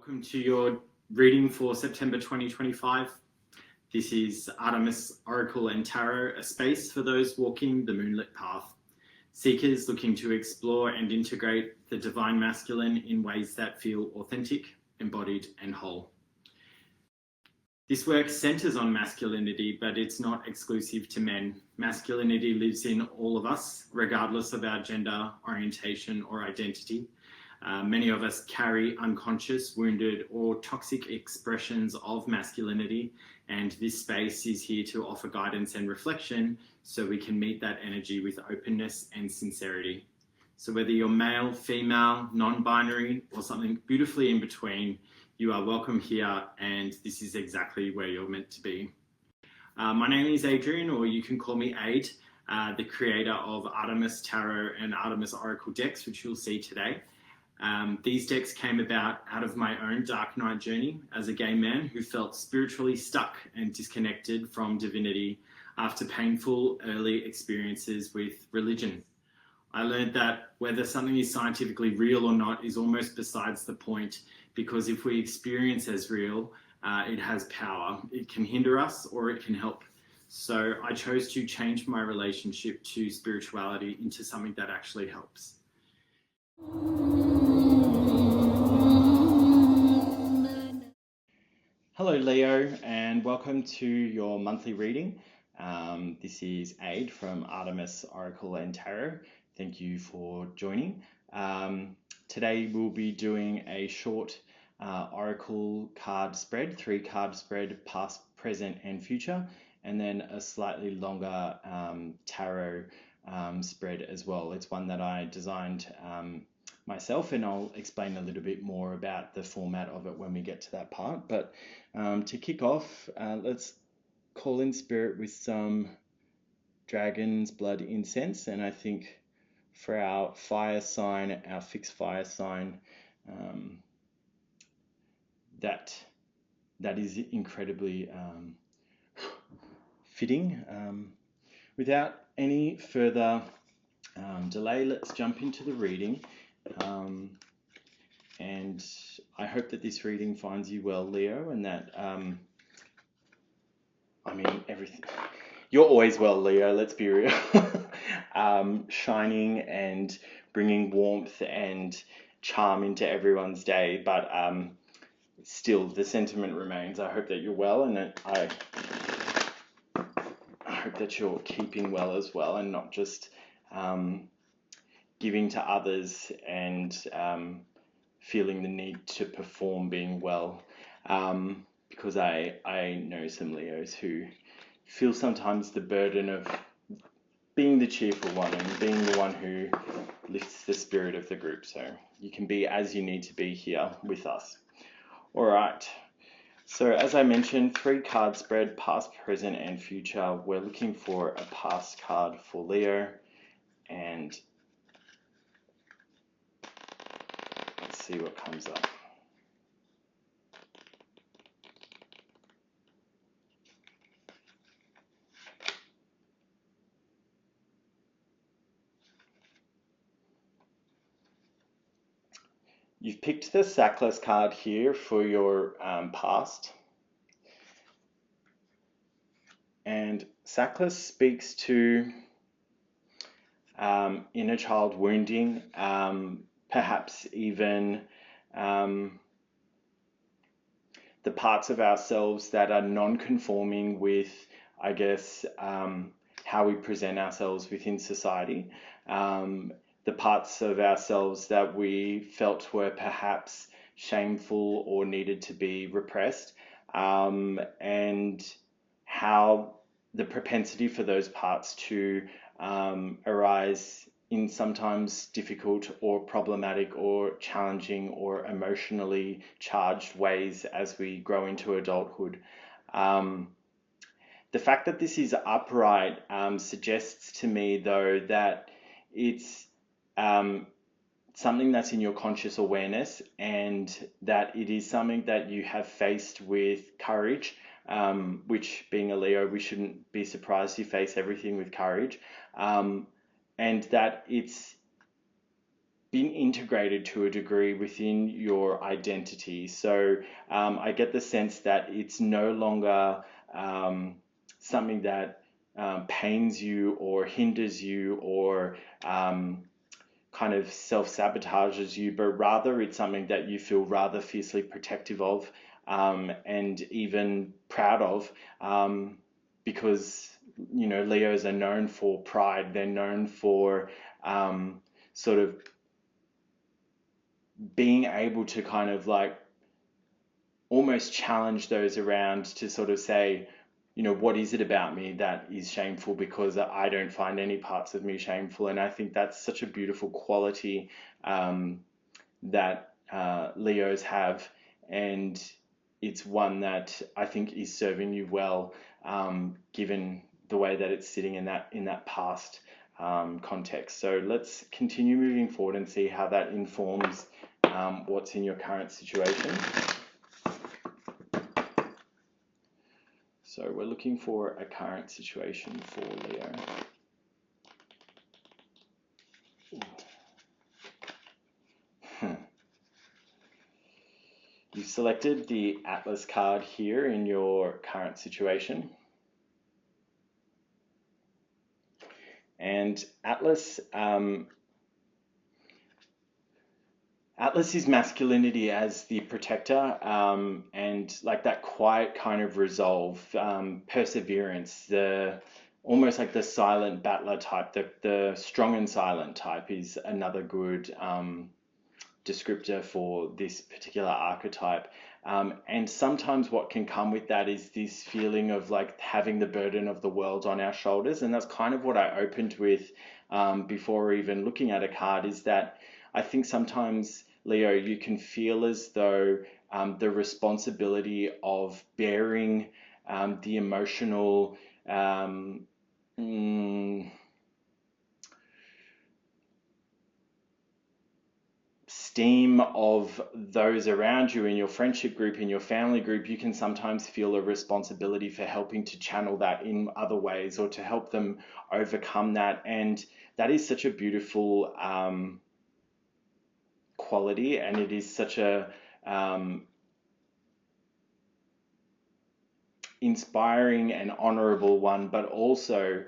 Welcome to your reading for September 2025. This is Artemis, Oracle and Tarot, a space for those walking the moonlit path. Seekers looking to explore and integrate the divine masculine in ways that feel authentic, embodied and whole. This work centers on masculinity, but it's not exclusive to men. Masculinity lives in all of us, regardless of our gender, orientation or identity. Many of us carry unconscious, wounded or toxic expressions of masculinity, and this space is here to offer guidance and reflection so we can meet that energy with openness and sincerity. So whether you're male, female, non-binary or something beautifully in between, you are welcome here, and this is exactly where you're meant to be. My name is Adrian, or you can call me Ade, the creator of Artemis Tarot and Artemis Oracle decks, which you'll see today. These decks came about out of my own dark night journey as a gay man who felt spiritually stuck and disconnected from divinity after painful early experiences with religion. I learned that whether something is scientifically real or not is almost besides the point, because if we experience as real, it has power. It can hinder us or it can help. So I chose to change my relationship to spirituality into something that actually helps. Hello Leo, and welcome to your monthly reading. This is Ade from Artemis Oracle and Tarot. Thank you for joining. Today we'll be doing a short Oracle card spread, 3-card spread, past, present and future, and then a slightly longer tarot spread as well. It's one that I designed myself, and I'll explain a little bit more about the format of it when we get to that part. But to kick off, let's call in spirit with some dragon's blood incense. And I think for our fire sign, our fixed fire sign, that is incredibly fitting. Without any further delay, let's jump into the reading. And I hope that this reading finds you well, Leo, and that, everything, you're always well, Leo, let's be real, shining and bringing warmth and charm into everyone's day, but still the sentiment remains. I hope that you're well, and that I hope that you're keeping well as well, and not just giving to others and feeling the need to perform being well, because I know some Leos who feel sometimes the burden of being the cheerful one and being the one who lifts the spirit of the group. So you can be as you need to be here with us. All right. So as I mentioned, 3-card spread, past, present and future. We're looking for a past card for Leo, and let's see what comes up. You've picked the Sackless card here for your past. And Sackless speaks to inner child wounding, perhaps even the parts of ourselves that are non-conforming with, I guess, how we present ourselves within society. The parts of ourselves that we felt were perhaps shameful or needed to be repressed, and how the propensity for those parts to arise in sometimes difficult or problematic or challenging or emotionally charged ways as we grow into adulthood. The fact that this is upright suggests to me, though, that it's something that's in your conscious awareness, and that it is something that you have faced with courage, which, being a Leo, we shouldn't be surprised you face everything with courage, and that it's been integrated to a degree within your identity. So I get the sense that it's no longer something that pains you or hinders you or kind of self-sabotages you, but rather it's something that you feel rather fiercely protective of, and even proud of, because Leos are known for pride. They're known for sort of being able to kind of like almost challenge those around to sort of say, what is it about me that is shameful, because I don't find any parts of me shameful. And I think that's such a beautiful quality that Leos have, and it's one that I think is serving you well, given the way that it's sitting in that past context. So let's continue moving forward and see how that informs what's in your current situation. So we're looking for a current situation for Leo. You've selected the Atlas card here in your current situation. And Atlas is masculinity as the protector, and like that quiet kind of resolve, perseverance, almost like the silent battler type. The strong and silent type is another good descriptor for this particular archetype. And sometimes what can come with that is this feeling of like having the burden of the world on our shoulders. And that's kind of what I opened with before even looking at a card, is that I think sometimes, Leo, you can feel as though the responsibility of bearing the emotional steam of those around you in your friendship group, in your family group, you can sometimes feel a responsibility for helping to channel that in other ways or to help them overcome that. And that is such a beautiful quality, and it is such a inspiring and honorable one, but also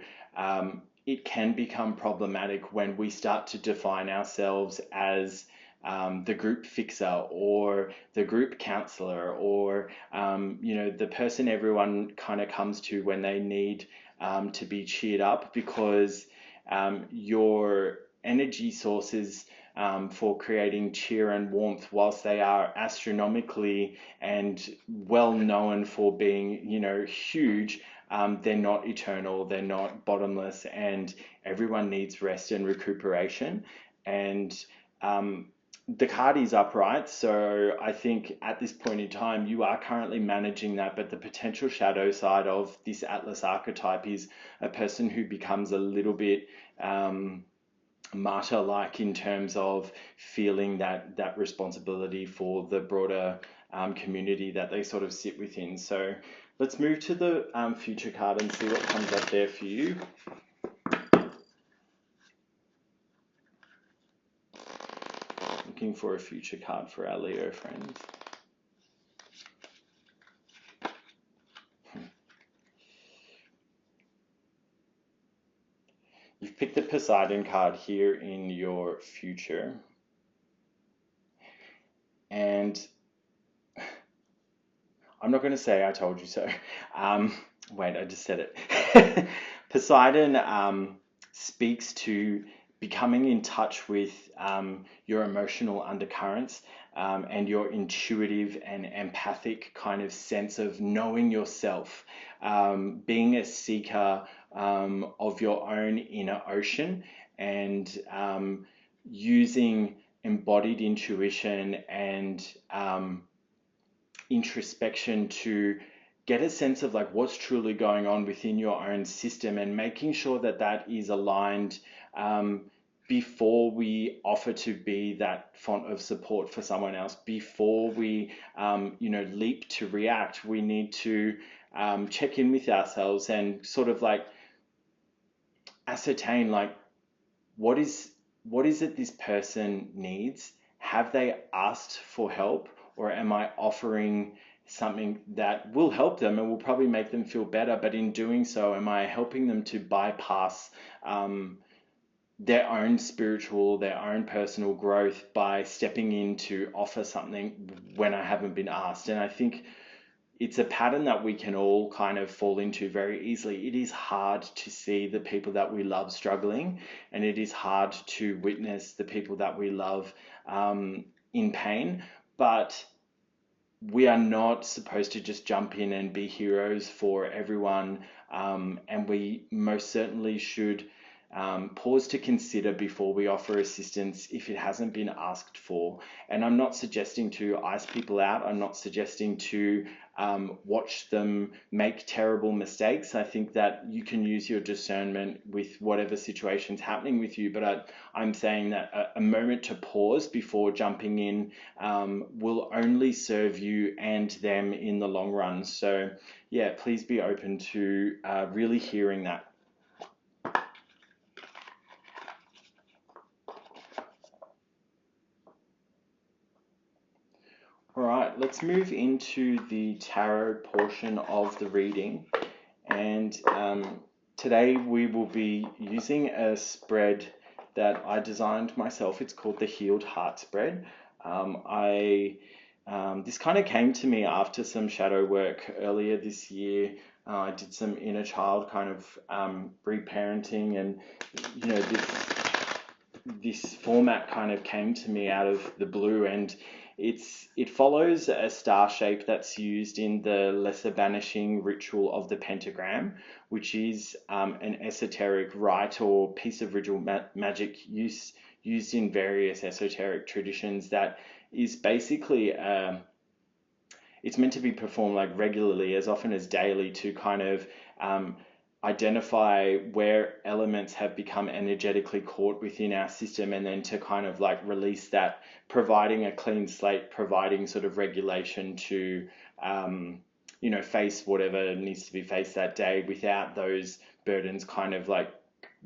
it can become problematic when we start to define ourselves as the group fixer or the group counselor, or the person everyone kind of comes to when they need to be cheered up, because your energy sources for creating cheer and warmth, whilst they are astronomically and well known for being, huge, they're not eternal, they're not bottomless, and everyone needs rest and recuperation. And the card is upright, so I think at this point in time you are currently managing that, but the potential shadow side of this Atlas archetype is a person who becomes a little bit martyr-like in terms of feeling that responsibility for the broader community that they sort of sit within. So let's move to the future card and see what comes up there for you. Looking for a future card for our Leo friends. You've picked the Poseidon card here in your future. And I'm not going to say I told you so. Wait, I just said it. Poseidon speaks to becoming in touch with your emotional undercurrents, and your intuitive and empathic kind of sense of knowing yourself, being a seeker of your own inner ocean, and using embodied intuition and introspection to get a sense of like what's truly going on within your own system, and making sure that that is aligned before we offer to be that font of support for someone else. Before we leap to react, we need to check in with ourselves and sort of like ascertain like what is what is it this person needs? Have they asked for help, or am I offering something that will help them and will probably make them feel better? But in doing so, am I helping them to bypass their own spiritual, their own personal growth by stepping in to offer something when I haven't been asked? And I think it's a pattern that we can all kind of fall into very easily. It is hard to see the people that we love struggling, and it is hard to witness the people that we love in pain. But we are not supposed to just jump in and be heroes for everyone, and we most certainly should pause to consider before we offer assistance if it hasn't been asked for. And I'm not suggesting to ice people out. I'm not suggesting to watch them make terrible mistakes. I think that you can use your discernment with whatever situation's happening with you. But I'm saying that a moment to pause before jumping in will only serve you and them in the long run. So yeah, please be open to really hearing that. All right, let's move into the tarot portion of the reading. And today we will be using a spread that I designed myself. It's called the Healed Heart Spread. This kind of came to me after some shadow work earlier this year. I did some inner child kind of reparenting, and you know, this format kind of came to me out of the blue, and it follows a star shape that's used in the lesser banishing ritual of the pentagram, which is an esoteric rite or piece of ritual magic used in various esoteric traditions that is basically it's meant to be performed like regularly, as often as daily, to kind of identify where elements have become energetically caught within our system, and then to kind of like release that, providing a clean slate, providing sort of regulation to face whatever needs to be faced that day without those burdens kind of like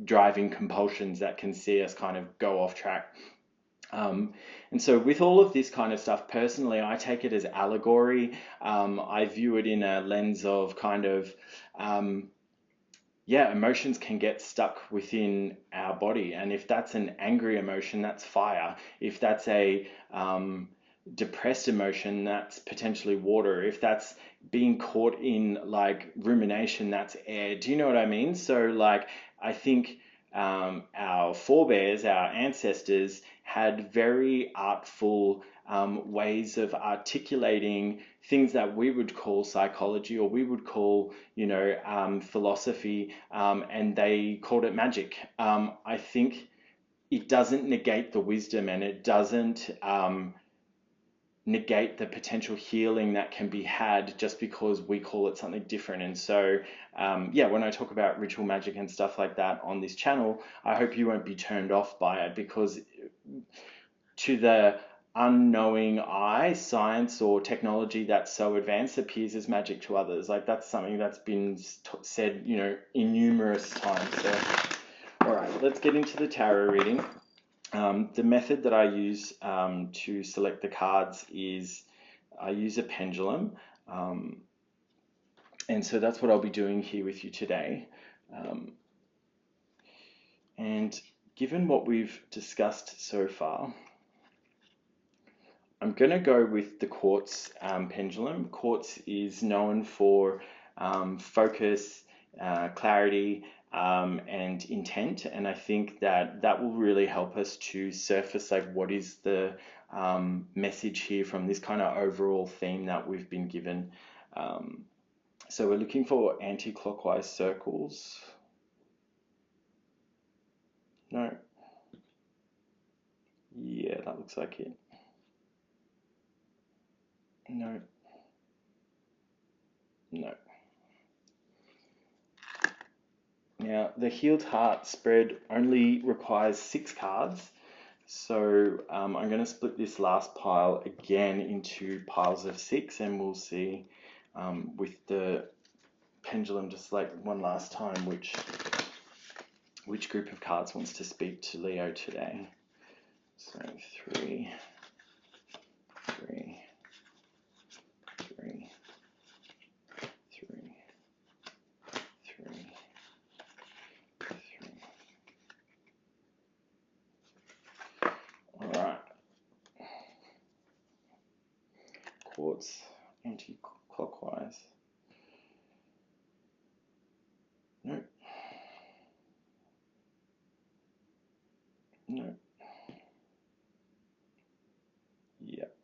driving compulsions that can see us kind of go off track. And so with all of this kind of stuff, personally, I take it as allegory. I view it in a lens of kind of, emotions can get stuck within our body. And if that's an angry emotion, that's fire. If that's a depressed emotion, that's potentially water. If that's being caught in like rumination, that's air. Do you know what I mean? So like, I think our forebears, our ancestors, had very artful ways of articulating things that we would call psychology, or we would call, philosophy, and they called it magic. I think it doesn't negate the wisdom, and it doesn't negate the potential healing that can be had just because we call it something different. And so, when I talk about ritual magic and stuff like that on this channel, I hope you won't be turned off by it, because to the unknowing eye, science or technology that's so advanced appears as magic to others. Like, that's something that's been said, in numerous times. So, all right, let's get into the tarot reading. The method that I use to select the cards is I use a pendulum. And so that's what I'll be doing here with you today. And given what we've discussed so far, I'm going to go with the quartz pendulum. Quartz is known for focus, clarity, and intent, and I think that will really help us to surface like what is the message here from this kind of overall theme that we've been given. So we're looking for anti-clockwise circles. No. Yeah, that looks like it. No. No. Now, the Healed Heart spread only requires 6 cards. So I'm going to split this last pile again into piles of 6, and we'll see with the pendulum just like one last time which which group of cards wants to speak to Leo today? So 3, 3, 3, 3, 3, 3. All right. Quartz anti-clockwise. Nope. Nope. Yep.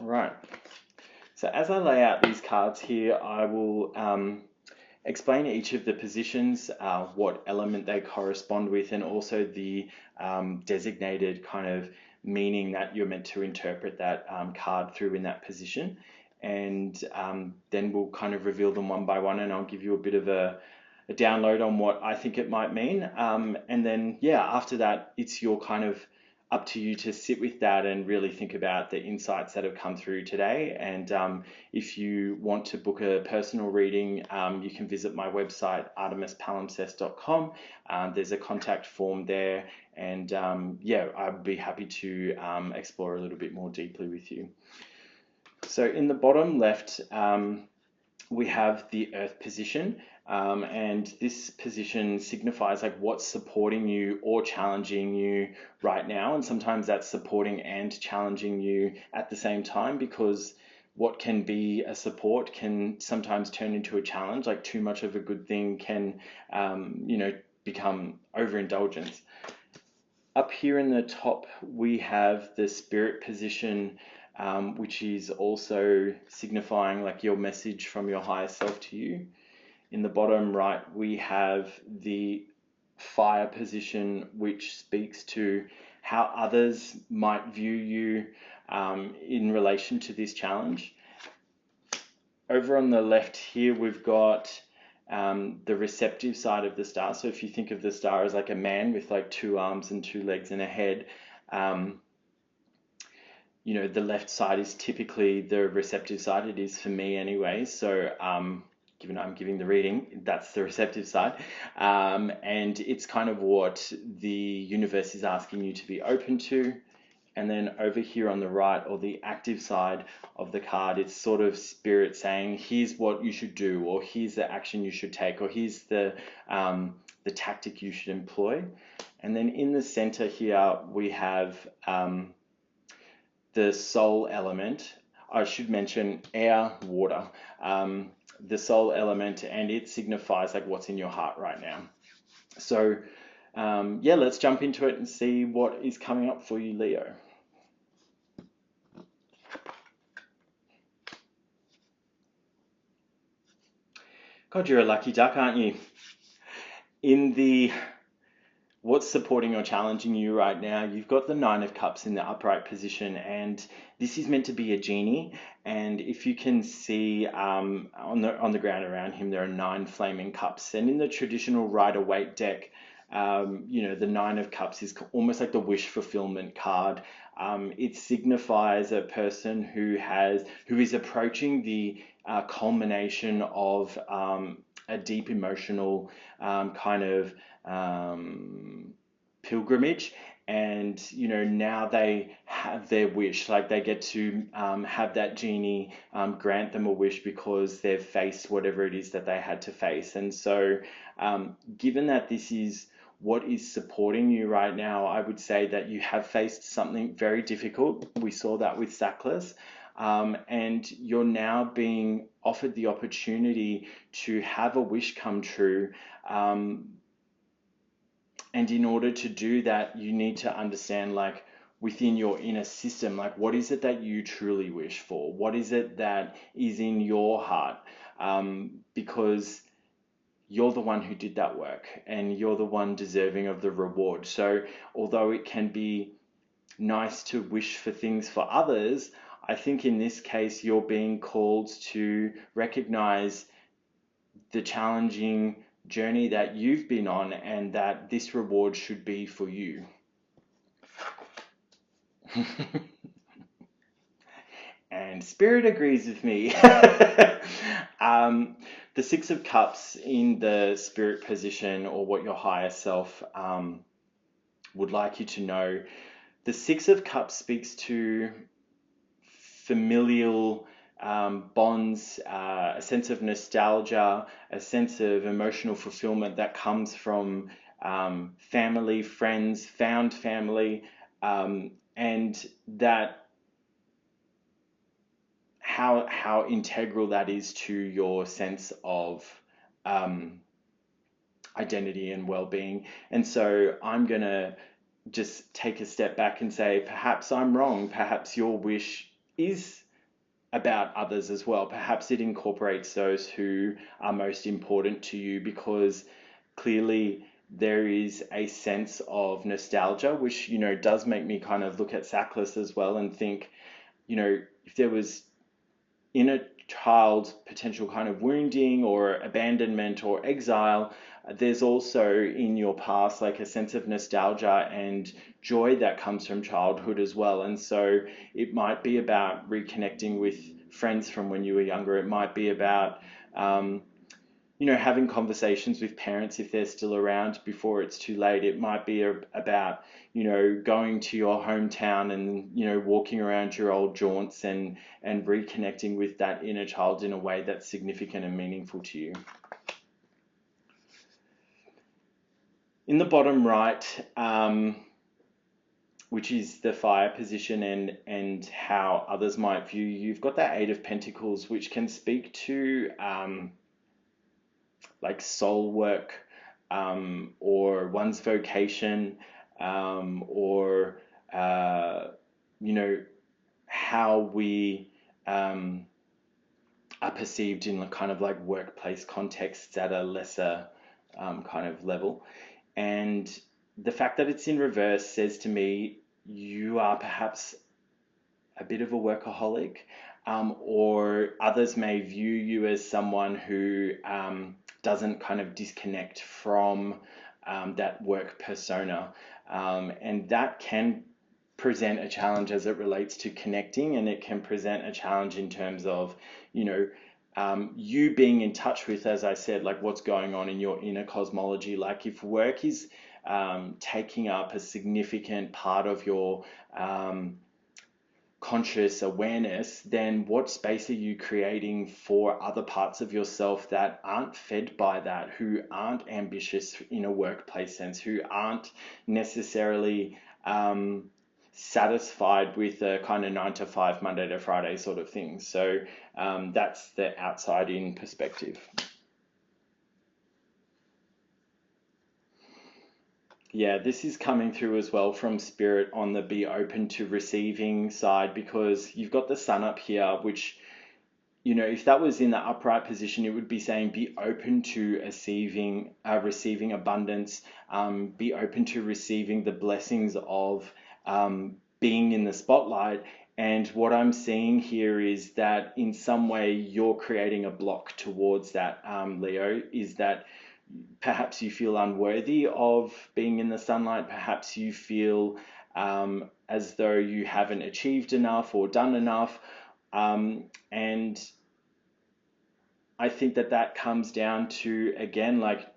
All right. So as I lay out these cards here, I will explain each of the positions, what element they correspond with, and also the designated kind of meaning that you're meant to interpret that card through in that position. And then we'll kind of reveal them one by one, and I'll give you a bit of a download on what I think it might mean. And then, yeah, after that, it's your kind of up to you to sit with that and really think about the insights that have come through today. And if you want to book a personal reading, you can visit my website, artemispalimpsest.com. There's a contact form there, and yeah, I'd be happy to explore a little bit more deeply with you. So in the bottom left, we have the Earth position, and this position signifies like what's supporting you or challenging you right now, and sometimes that's supporting and challenging you at the same time, because what can be a support can sometimes turn into a challenge. Like too much of a good thing can become overindulgence. Up here in the top we have the Spirit position, which is also signifying like your message from your higher self to you. In the bottom right, we have the Fire position, which speaks to how others might view you in relation to this challenge. Over on the left here, we've got the receptive side of the star. So if you think of the star as like a man with like 2 arms and 2 legs and a head, the left side is typically the receptive side. It is for me anyway. So given I'm giving the reading, that's the receptive side. And it's kind of what the universe is asking you to be open to. And then over here on the right, or the active side of the card, it's sort of Spirit saying, here's what you should do, or here's the action you should take, or here's the tactic you should employ. And then in the center here, we have the soul element. I should mention air, water, the soul element, and it signifies like what's in your heart right now. So yeah, let's jump into it and see what is coming up for you, Leo. God, you're a lucky duck, aren't you? In the what's supporting or challenging you right now, you've got the 9 of Cups in the upright position, and this is meant to be a genie. And if you can see on the ground around him, there are 9 flaming cups. And in the traditional Rider-Waite deck, the 9 of Cups is almost like the wish fulfillment card. It signifies a person who is approaching the culmination of a deep emotional kind of pilgrimage, and now they have their wish, like they get to have that genie grant them a wish because they've faced whatever it is that they had to face. And so given that this is what is supporting you right now, I would say that you have faced something very difficult. We saw that with Sackless. And you're now being offered the opportunity to have a wish come true. And in order to do that, you need to understand, like, within your inner system, like, what is it that you truly wish for? What is it that is in your heart? Because you're the one who did that work, and you're the one deserving of the reward. So although it can be nice to wish for things for others, I think in this case, you're being called to recognize the challenging journey that you've been on, and that this reward should be for you. And Spirit agrees with me. the Six of Cups in the spirit position, or what your higher self would like you to know. The Six of Cups speaks to familial bonds, a sense of nostalgia, a sense of emotional fulfillment that comes from family, friends, found family, and that how integral that is to your sense of identity and well-being. And so I'm gonna just take a step back and say, perhaps I'm wrong. Perhaps your wish is about others as well. Perhaps it incorporates those who are most important to you, because clearly there is a sense of nostalgia, which, does make me kind of look at Sackless as well and think, if there was inner child potential kind of wounding or abandonment or exile, there's also in your past like a sense of nostalgia and joy that comes from childhood as well. And so it might be about reconnecting with friends from when you were younger. It might be about having conversations with parents if they're still around before it's too late. It might be about, going to your hometown and, walking around your old jaunts and reconnecting with that inner child in a way that's significant and meaningful to you. In the bottom right, which is the fire position and how others might view you, you've got that Eight of Pentacles, which can speak to like soul work, or one's vocation, or how we are perceived in kind of like workplace contexts at a lesser kind of level. And the fact that it's in reverse says to me, you are perhaps a bit of a workaholic, or others may view you as someone who doesn't kind of disconnect from that work persona. And that can present a challenge as it relates to connecting, and it can present a challenge in terms of, you being in touch with, as I said, like what's going on in your inner cosmology. Like if work is taking up a significant part of your conscious awareness, then what space are you creating for other parts of yourself that aren't fed by that, who aren't ambitious in a workplace sense, who aren't necessarily satisfied with a kind of 9 to 5 Monday to Friday sort of thing. So that's the outside in perspective. Yeah, this is coming through as well from Spirit on the be open to receiving side, because you've got the sun up here, which, if that was in the upright position, it would be saying be open to receiving abundance, be open to receiving the blessings of being in the spotlight. And what I'm seeing here is that in some way you're creating a block towards that, Leo, is that perhaps you feel unworthy of being in the sunlight. Perhaps you feel as though you haven't achieved enough or done enough. And I think that comes down to, again, like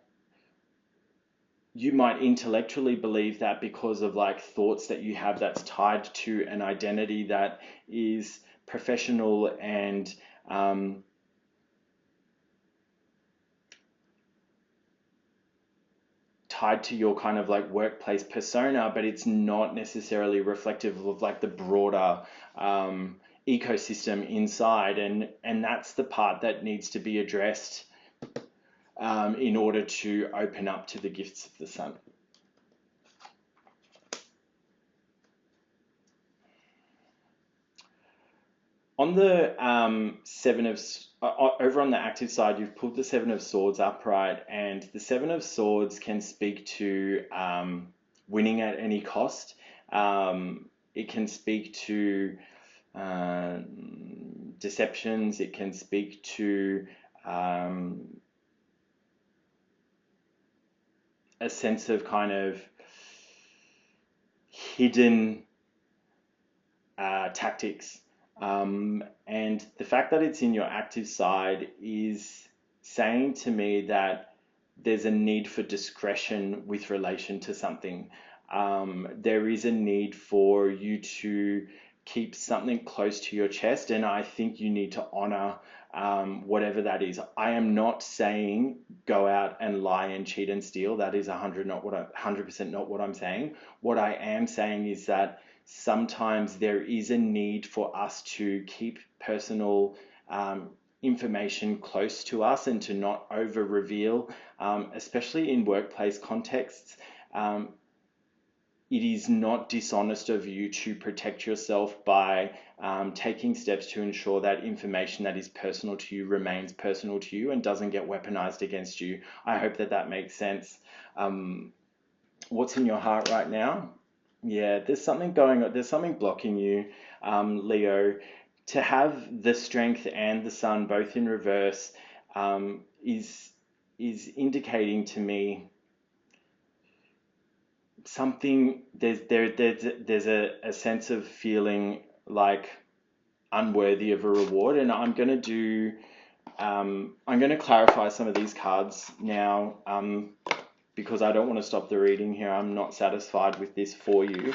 you might intellectually believe that because of like thoughts that you have that's tied to an identity that is professional and tied to your kind of like workplace persona, but it's not necessarily reflective of like the broader ecosystem inside, and that's the part that needs to be addressed in order to open up to the gifts of the sun. On the over on the active side, you've pulled the Seven of Swords upright, and the Seven of Swords can speak to winning at any cost. It can speak to deceptions. It can speak to a sense of kind of hidden tactics. And the fact that it's in your active side is saying to me that there's a need for discretion with relation to something. There is a need for you to keep something close to your chest, and I think you need to honor whatever that is. I am not saying go out and lie and cheat and steal. That is 100% not what I'm saying. What I am saying is that sometimes there is a need for us to keep personal information close to us and to not over reveal, especially in workplace contexts. It is not dishonest of you to protect yourself by taking steps to ensure that information that is personal to you remains personal to you and doesn't get weaponized against you. I hope that that makes sense. What's in your heart right now? Yeah, there's something going on. There's something blocking you, Leo. To have the strength and the sun both in reverse is indicating to me something. There's a sense of feeling like unworthy of a reward, and I'm going to clarify some of these cards now, because I don't want to stop the reading here. I'm not satisfied with this for you.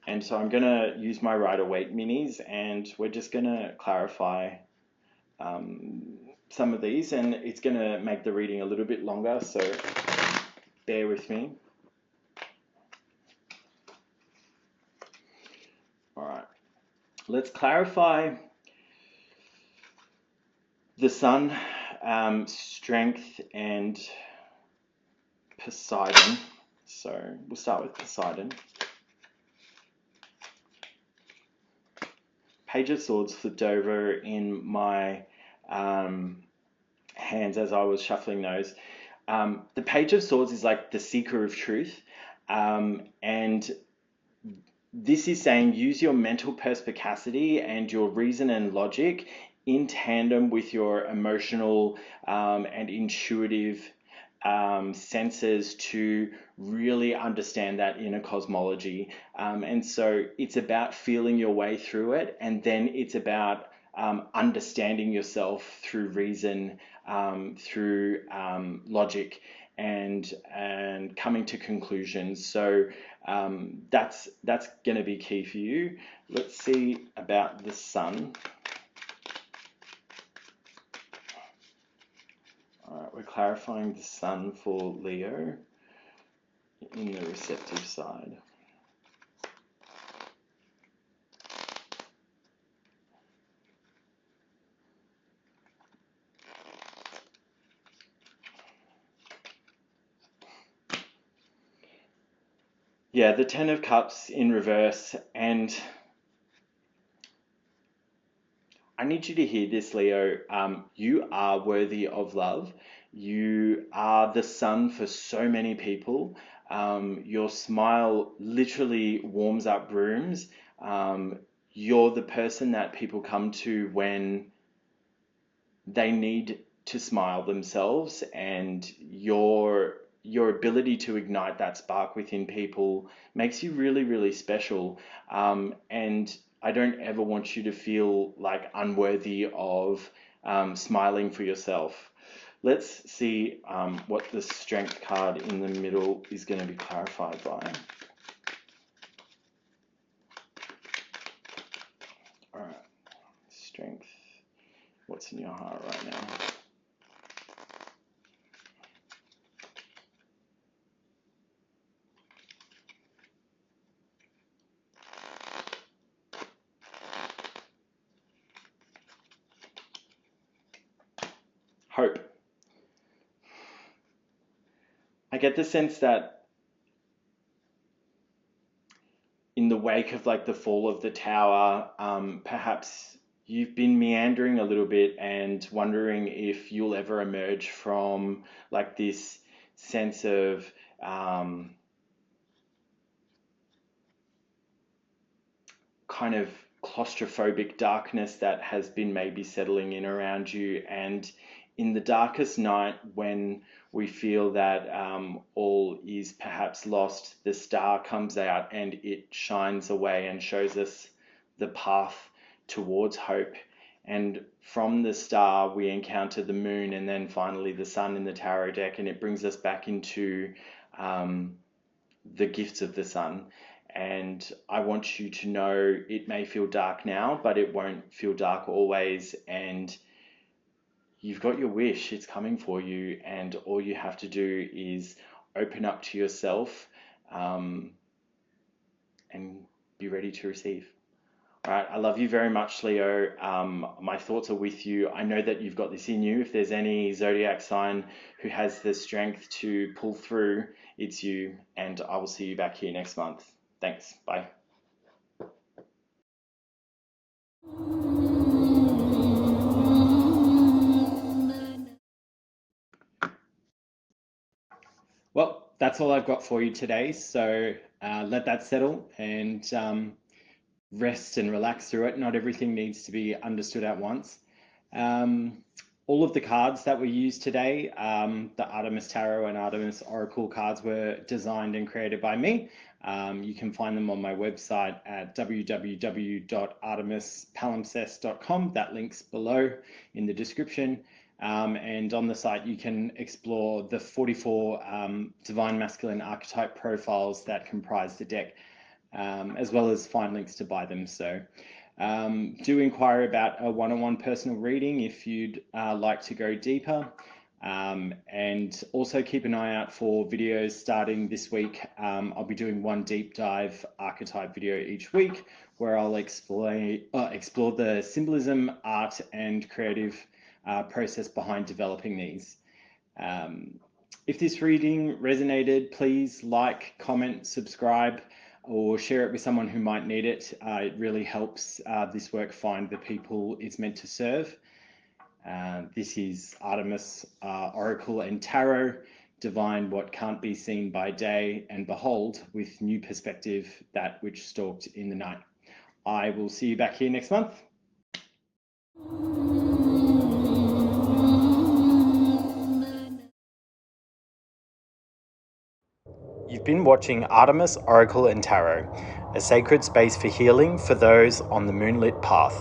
And so I'm going to use my Rider-Waite minis, and we're just going to clarify some of these, and it's going to make the reading a little bit longer, so bear with me. All right, let's clarify the sun, strength, and Poseidon. So we'll start with Poseidon. Page of Swords flipped over in my hands as I was shuffling those. The Page of Swords is like the seeker of truth, and this is saying use your mental perspicacity and your reason and logic in tandem with your emotional and intuitive senses to really understand that inner cosmology. And so it's about feeling your way through it, and then it's about understanding yourself through reason, through logic, and coming to conclusions. So that's going to be key for you. Let's see about the sun. All right, we're clarifying the sun for Leo in the receptive side. Yeah, the Ten of Cups in reverse, and I need you to hear this, Leo. You are worthy of love. You are the sun for so many people. Your smile literally warms up rooms. You're the person that people come to when they need to smile themselves, and your ability to ignite that spark within people makes you really, really special. And I don't ever want you to feel like unworthy of smiling for yourself. Let's see what the strength card in the middle is going to be clarified by. All right, strength. What's in your heart right now? Hope. I get the sense that in the wake of like the fall of the tower, perhaps you've been meandering a little bit and wondering if you'll ever emerge from like this sense of kind of claustrophobic darkness that has been maybe settling in around you. And in the darkest night, when we feel that all is perhaps lost, the star comes out and it shines away and shows us the path towards hope. And from the star, we encounter the moon and then finally the sun in the tarot deck, and it brings us back into the gifts of the sun. And I want you to know it may feel dark now, but it won't feel dark always. And you've got your wish, it's coming for you. And all you have to do is open up to yourself and be ready to receive. All right, I love you very much, Leo. My thoughts are with you. I know that you've got this in you. If there's any zodiac sign who has the strength to pull through, it's you. And I will see you back here next month. Thanks. Bye. Well, that's all I've got for you today. So let that settle and rest and relax through it. Not everything needs to be understood at once. All of the cards that were used today, the Artemis Tarot and Artemis Oracle cards, were designed and created by me. You can find them on my website at www.artemispalimpsest.com. That link's below in the description. And on the site, you can explore the 44 divine masculine archetype profiles that comprise the deck, as well as find links to buy them. So do inquire about a one-on-one personal reading if you'd like to go deeper. And also keep an eye out for videos starting this week. I'll be doing one deep dive archetype video each week where I'll explore the symbolism, art, and creative process behind developing these. If this reading resonated, please like, comment, subscribe, or share it with someone who might need it. It really helps this work find the people it's meant to serve. This is Artemis, Oracle and Tarot. Divine what can't be seen by day, and behold with new perspective that which stalked in the night. I will see you back here next month. You've been watching Artemis, Oracle and Tarot, a sacred space for healing for those on the moonlit path.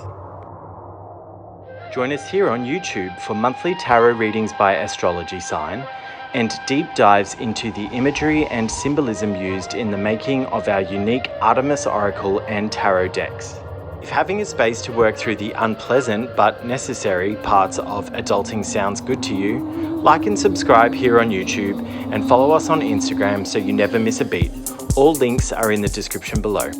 Join us here on YouTube for monthly tarot readings by astrology sign and deep dives into the imagery and symbolism used in the making of our unique Artemis, Oracle and Tarot decks. If having a space to work through the unpleasant but necessary parts of adulting sounds good to you, like and subscribe here on YouTube and follow us on Instagram so you never miss a beat. All links are in the description below.